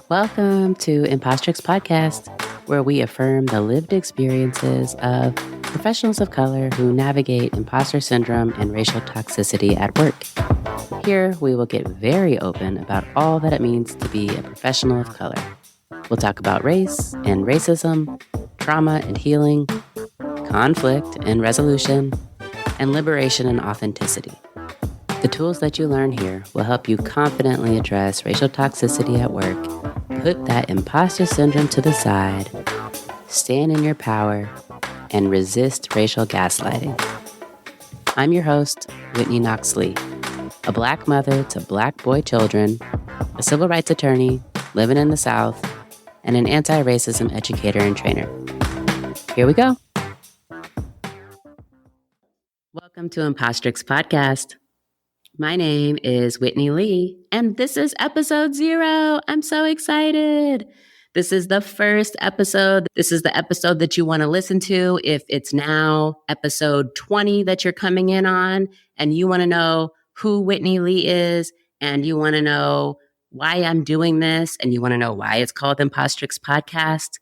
Welcome to Impostrix Podcast, where we affirm the lived experiences of professionals of color who navigate imposter syndrome and racial toxicity at work. Here, we will get very open about all that it means to be a professional of color. We'll talk about race and racism, trauma and healing, conflict and resolution, and liberation and authenticity. The tools that you learn here will help you confidently address racial toxicity at work, put that imposter syndrome to the side, stand in your power, and resist racial gaslighting. I'm your host, Whitney Knox-Lee, a Black mother to Black boy children, a civil rights attorney living in the South, and an anti-racism educator and trainer. Here we go. Welcome to Impostrix Podcast. My name is Whitney Lee, and this is episode 0. I'm so excited. This is the first episode. This is the episode that you want to listen to if it's now episode 20 that you're coming in on, and you want to know who Whitney Lee is, and you want to know why I'm doing this, and you want to know why it's called Impostrix Podcast.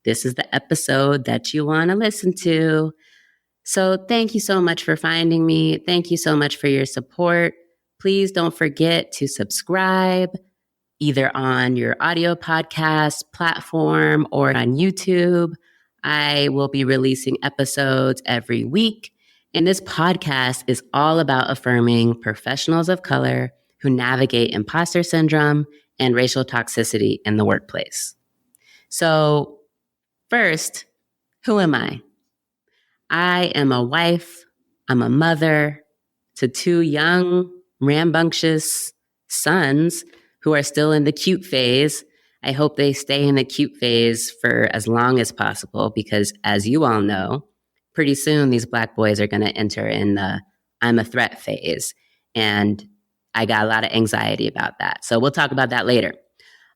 This is the episode that you want to listen to. So thank you so much for finding me. Thank you so much for your support. Please don't forget to subscribe either on your audio podcast platform or on YouTube. I will be releasing episodes every week. And this podcast is all about affirming professionals of color who navigate imposter syndrome and racial toxicity in the workplace. So first, who am I? I am a wife, I'm a mother to 2 young, rambunctious sons who are still in the cute phase. I hope they stay in the cute phase for as long as possible because, as you all know, pretty soon these Black boys are going to enter in the I'm a threat phase. And I got a lot of anxiety about that. So we'll talk about that later.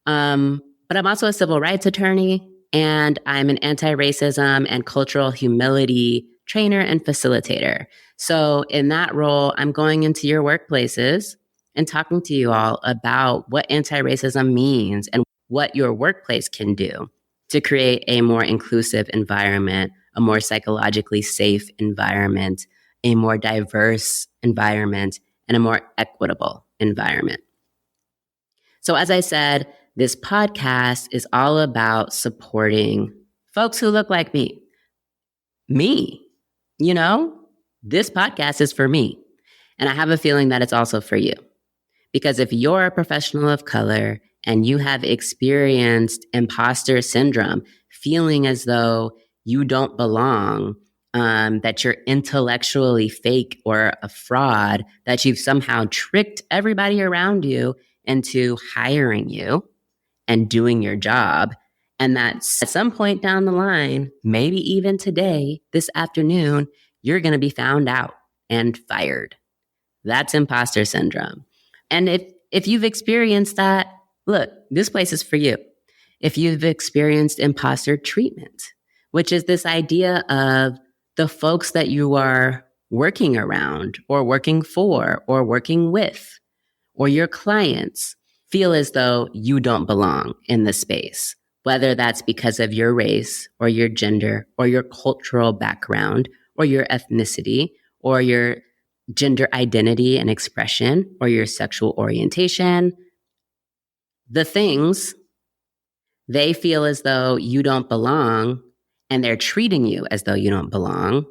But I'm also a civil rights attorney. And I'm an anti-racism and cultural humility trainer and facilitator. So in that role, I'm going into your workplaces and talking to you all about what anti-racism means and what your workplace can do to create a more inclusive environment, a more psychologically safe environment, a more diverse environment, and a more equitable environment. So as I said, this podcast is all about supporting folks who look like me. Me, this podcast is for me. And I have a feeling that it's also for you. Because if you're a professional of color and you have experienced imposter syndrome, feeling as though you don't belong, that you're intellectually fake or a fraud, that you've somehow tricked everybody around you into hiring you and doing your job, and that at some point down the line, maybe even today, this afternoon, you're going to be found out and fired. That's imposter syndrome. And if you've experienced that, look, this place is for you. If you've experienced imposter treatment, which is this idea of the folks that you are working around or working for or working with or your clients feel as though you don't belong in the space, whether that's because of your race or your gender or your cultural background or your ethnicity or your gender identity and expression or your sexual orientation. The things, they feel as though you don't belong and they're treating you as though you don't belong.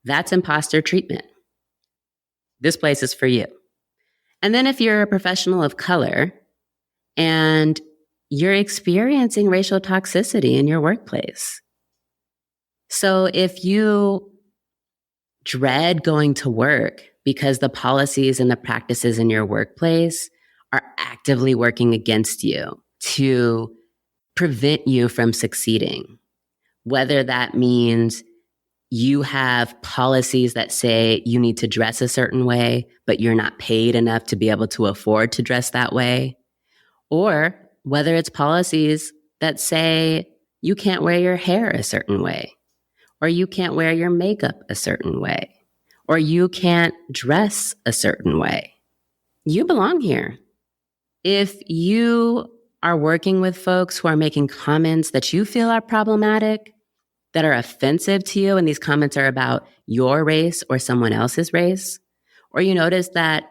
That's imposter treatment. This place is for you. And then if you're a professional of color and you're experiencing racial toxicity in your workplace. So if you dread going to work because the policies and the practices in your workplace are actively working against you to prevent you from succeeding, whether that means you have policies that say you need to dress a certain way, but you're not paid enough to be able to afford to dress that way. Or whether it's policies that say you can't wear your hair a certain way, or you can't wear your makeup a certain way, or you can't dress a certain way. You belong here. If you are working with folks who are making comments that you feel are problematic, that are offensive to you, and these comments are about your race or someone else's race, or you notice that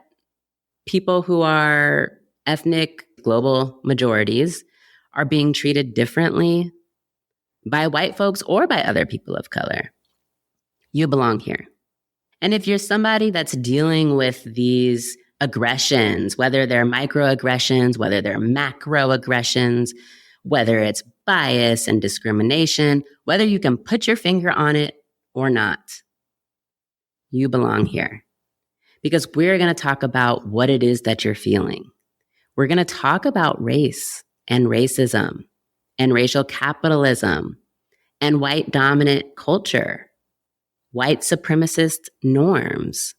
people who are ethnic global majorities are being treated differently by white folks or by other people of color, you belong here. And if you're somebody that's dealing with these aggressions, whether they're microaggressions, whether they're macroaggressions, whether it's bias and discrimination, whether you can put your finger on it or not, you belong here. Because we're going to talk about what it is that you're feeling. We're going to talk about race and racism and racial capitalism and white dominant culture, white supremacist norms.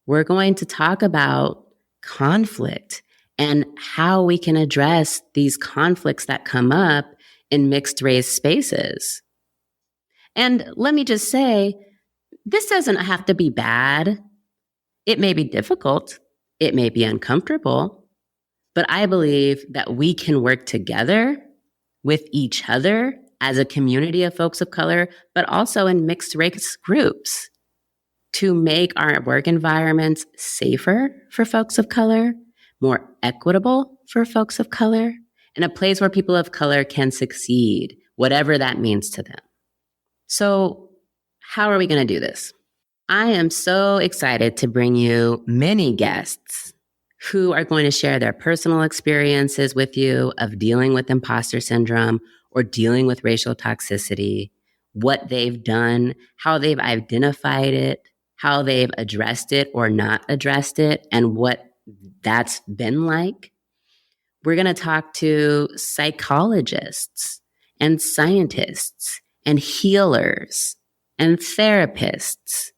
We're going to talk about conflict and how we can address these conflicts that come up in mixed race spaces. And let me just say, this doesn't have to be bad. It may be difficult. It may be uncomfortable. But I believe that we can work together with each other as a community of folks of color, but also in mixed race groups to make our work environments safer for folks of color, more equitable for folks of color, and a place where people of color can succeed, whatever that means to them. So how are we going to do this? I am so excited to bring you many guests who are going to share their personal experiences with you of dealing with imposter syndrome or dealing with racial toxicity, what they've done, how they've identified it, how they've addressed it or not addressed it, and what that's been like. We're going to talk to psychologists and scientists and healers and therapists.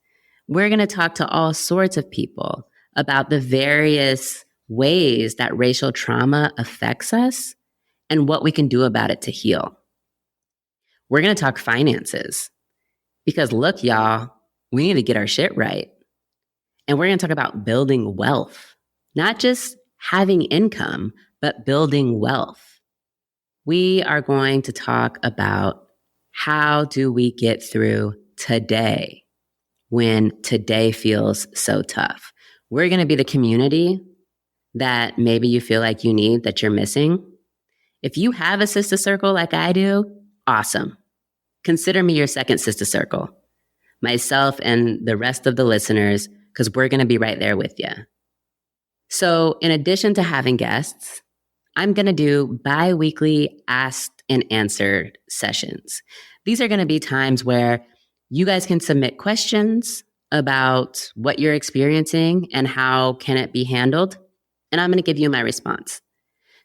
We're going to talk to all sorts of people about the various ways that racial trauma affects us and what we can do about it to heal. We're going to talk finances because look, y'all, we need to get our shit right. And we're going to talk about building wealth, not just having income, but building wealth. We are going to talk about how do we get through today when today feels so tough. We're going to be the community that maybe you feel like you need, that you're missing. If you have a sister circle like I do, awesome. Consider me your second sister circle, myself and the rest of the listeners, because we're going to be right there with you. So in addition to having guests, I'm going to do bi-weekly asked and answered sessions. These are going to be times where you guys can submit questions about what you're experiencing and how can it be handled. And I'm going to give you my response.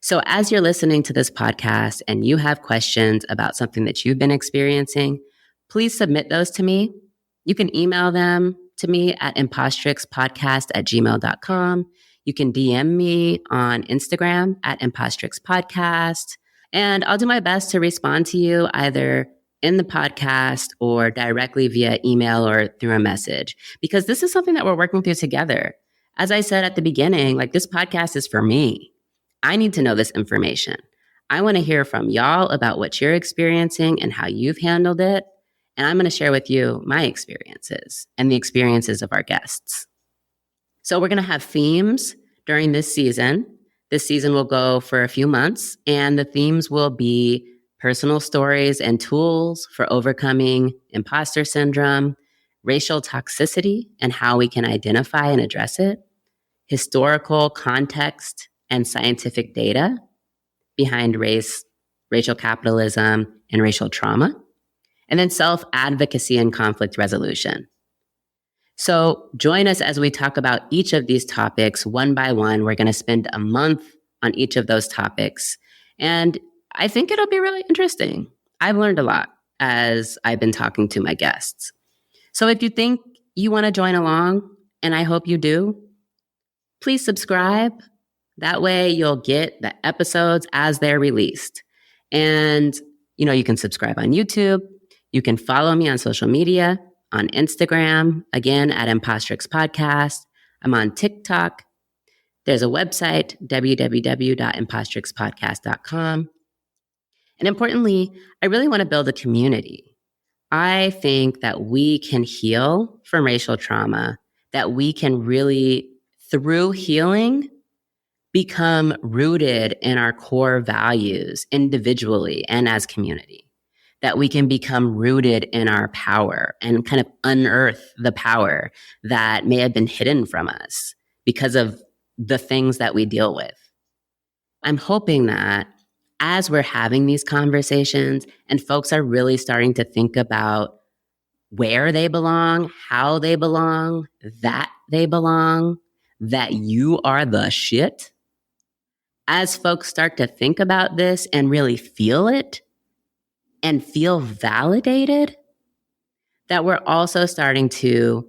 So as you're listening to this podcast and you have questions about something that you've been experiencing, please submit those to me. You can email them to me at impostrixpodcast@gmail.com. You can DM me on Instagram at Impostrix Podcast. And I'll do my best to respond to you either in the podcast or directly via email or through a message, because this is something that we're working through together. As I said at the beginning, like this podcast is for me. I need to know this information. I want to hear from y'all about what you're experiencing and how you've handled it. And I'm going to share with you my experiences and the experiences of our guests. So we're going to have themes during this season. This season will go for a few months, and the themes will be personal stories and tools for overcoming imposter syndrome, racial toxicity and how we can identify and address it, historical context and scientific data behind race, racial capitalism, and racial trauma, and then self-advocacy and conflict resolution. So join us as we talk about each of these topics one by one. We're going to spend a month on each of those topics. And I think it'll be really interesting. I've learned a lot as I've been talking to my guests. So if you think you want to join along, and I hope you do, please subscribe. That way you'll get the episodes as they're released. And, you can subscribe on YouTube. You can follow me on social media, on Instagram, again, at Impostrix Podcast. I'm on TikTok. There's a website, www.impostrixpodcast.com. And importantly, I really want to build a community. I think that we can heal from racial trauma, that we can really, through healing, become rooted in our core values individually and as community. That we can become rooted in our power and kind of unearth the power that may have been hidden from us because of the things that we deal with. I'm hoping that as we're having these conversations and folks are really starting to think about where they belong, how they belong, that you are the shit. As folks start to think about this and really feel it and feel validated, that we're also starting to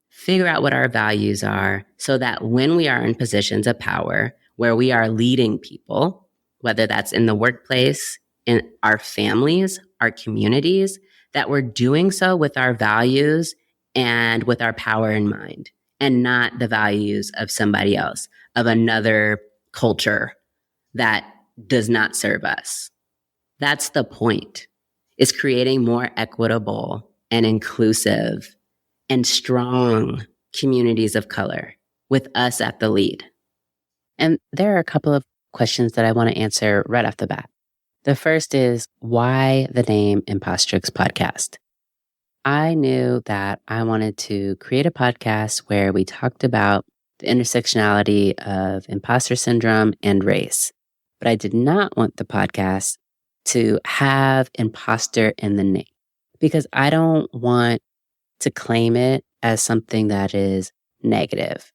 figure out what our values are so that when we are in positions of power where we are leading people, whether that's in the workplace, in our families, our communities, that we're doing so with our values and with our power in mind, and not the values of somebody else, of another culture that does not serve us. That's the point, is creating more equitable and inclusive and strong communities of color with us at the lead. And there are a couple of questions that I want to answer right off the bat. The first is, why the name Impostrix Podcast? I knew that I wanted to create a podcast where we talked about the intersectionality of imposter syndrome and race. But I did not want the podcast to have imposter in the name because I don't want to claim it as something that is negative.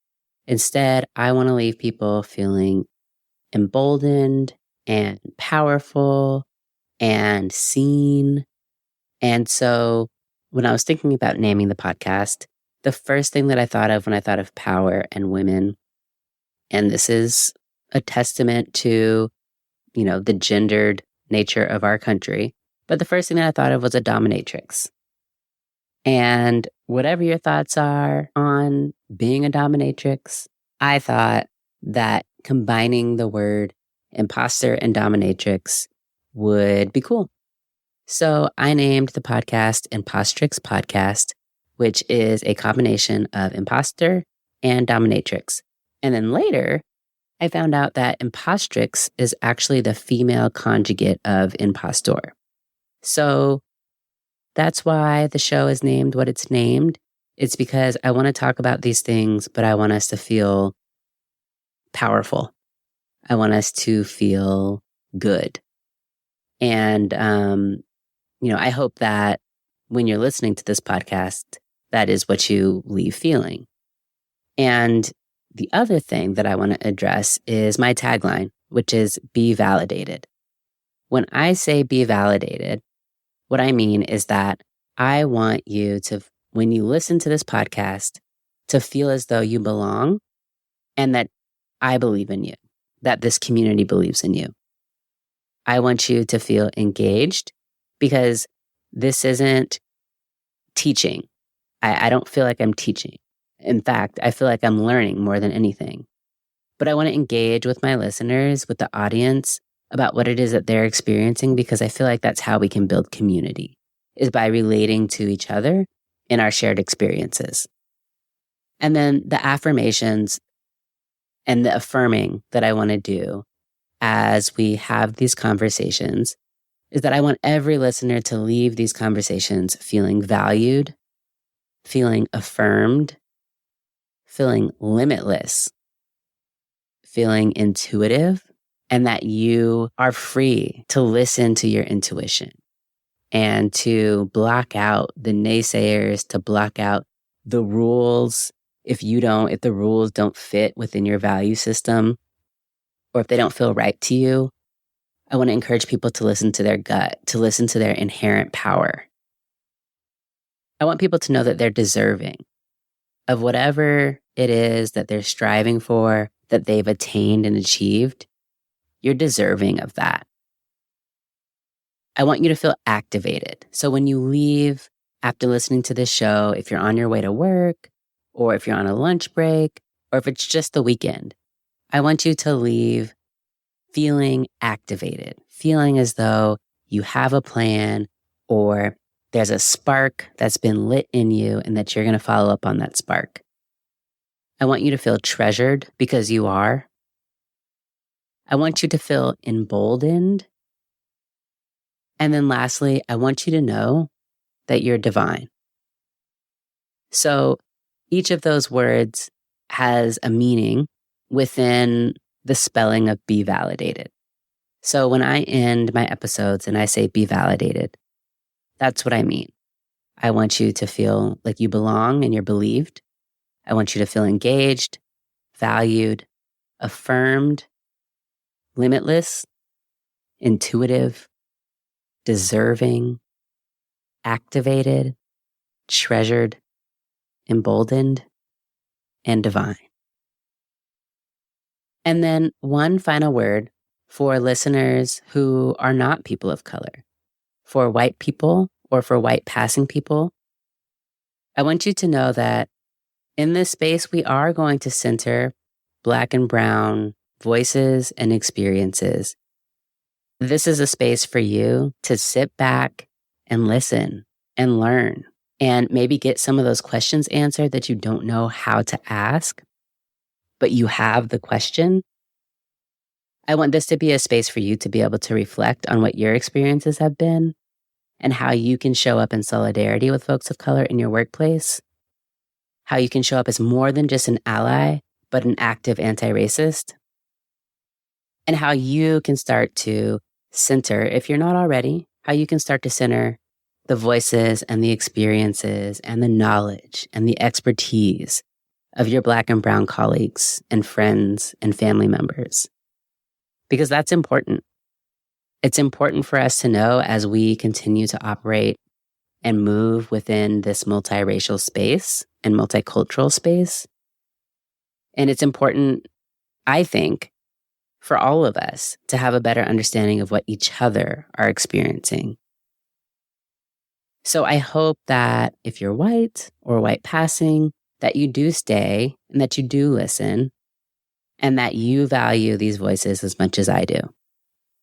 Instead, I want to leave people feeling emboldened and powerful and seen. And so when I was thinking about naming the podcast, the first thing that I thought of when I thought of power and women, and this is a testament to, the gendered nature of our country, but the first thing that I thought of was a dominatrix. And whatever your thoughts are on being a dominatrix, I thought that combining the word imposter and dominatrix would be cool. So I named the podcast Impostrix Podcast, which is a combination of imposter and dominatrix. And then later, I found out that impostrix is actually the female conjugate of impostor. So that's why the show is named what it's named. It's because I want to talk about these things, but I want us to feel powerful. I want us to feel good. And, I hope that when you're listening to this podcast, that is what you leave feeling. And the other thing that I want to address is my tagline, which is be validated. When I say be validated, what I mean is that I want you to, when you listen to this podcast, to feel as though you belong and that I believe in you, that this community believes in you. I want you to feel engaged because this isn't teaching. I don't feel like I'm teaching. In fact, I feel like I'm learning more than anything. But I want to engage with my listeners, with the audience, about what it is that they're experiencing, because I feel like that's how we can build community, is by relating to each other in our shared experiences. And then the affirmations and the affirming that I want to do as we have these conversations is that I want every listener to leave these conversations feeling valued, feeling affirmed, feeling limitless, feeling intuitive, and that you are free to listen to your intuition and to block out the naysayers, to block out the rules. If the rules don't fit within your value system, or if they don't feel right to you, I want to encourage people to listen to their gut, to listen to their inherent power. I want people to know that they're deserving of whatever it is that they're striving for, that they've attained and achieved. You're deserving of that. I want you to feel activated. So when you leave after listening to this show, if you're on your way to work, or if you're on a lunch break, or if it's just the weekend, I want you to leave feeling activated, feeling as though you have a plan or there's a spark that's been lit in you and that you're going to follow up on that spark. I want you to feel treasured because you are. I want you to feel emboldened. And then lastly, I want you to know that you're divine. So each of those words has a meaning within the spelling of be validated. So when I end my episodes and I say be validated, that's what I mean. I want you to feel like you belong and you're believed. I want you to feel engaged, valued, affirmed, limitless, intuitive, deserving, activated, treasured, emboldened, and divine. And then one final word for listeners who are not people of color, for white people or for white passing people. I want you to know that in this space, we are going to center Black and brown voices and experiences. This is a space for you to sit back and listen and learn and maybe get some of those questions answered that you don't know how to ask, but you have the question. I want this to be a space for you to be able to reflect on what your experiences have been and how you can show up in solidarity with folks of color in your workplace, how you can show up as more than just an ally, but an active anti-racist, and how you can start to center, if you're not already, how you can start to center the voices and the experiences and the knowledge and the expertise of your Black and brown colleagues and friends and family members. Because that's important. It's important for us to know as we continue to operate and move within this multiracial space and multicultural space. And it's important, I think, for all of us to have a better understanding of what each other are experiencing. So I hope that if you're white or white passing, that you do stay and that you do listen and that you value these voices as much as I do.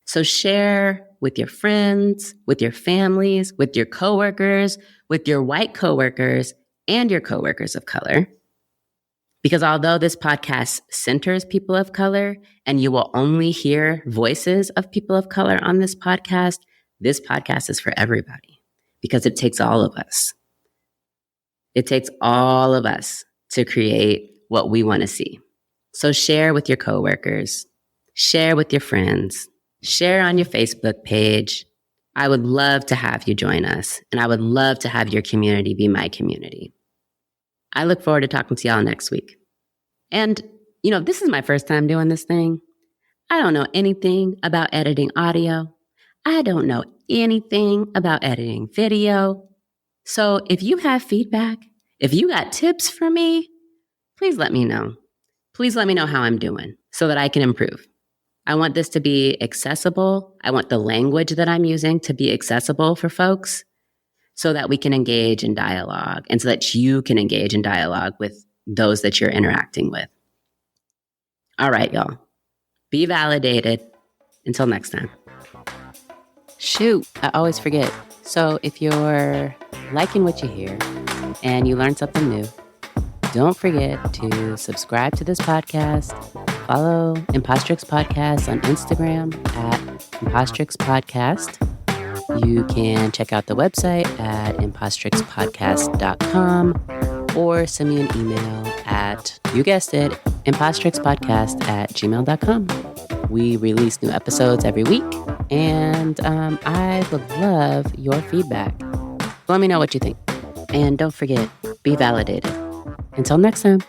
So share with your friends, with your families, with your coworkers, with your white coworkers and your coworkers of color. Because although this podcast centers people of color and you will only hear voices of people of color on this podcast is for everybody because it takes all of us. It takes all of us to create what we want to see. So share with your coworkers, share with your friends, share on your Facebook page. I would love to have you join us, and I would love to have your community be my community. I look forward to talking to y'all next week. And, this is my first time doing this thing. I don't know anything about editing audio. I don't know anything about editing video. So if you have feedback, if you got tips for me, please let me know. Please let me know how I'm doing so that I can improve. I want this to be accessible. I want the language that I'm using to be accessible for folks so that we can engage in dialogue and so that you can engage in dialogue with those that you're interacting with. All right, y'all. Be validated. Until next time. Shoot, I always forget. So if you're liking what you hear and you learn something new, don't forget to subscribe to this podcast. Follow Impostrix Podcast on Instagram at Impostrix Podcast. You can check out the website at impostrixpodcast.com or send me an email at, you guessed it, impostrixpodcast@gmail.com. We release new episodes every week, and I would love your feedback. Let me know what you think. And don't forget, be validated. Until next time.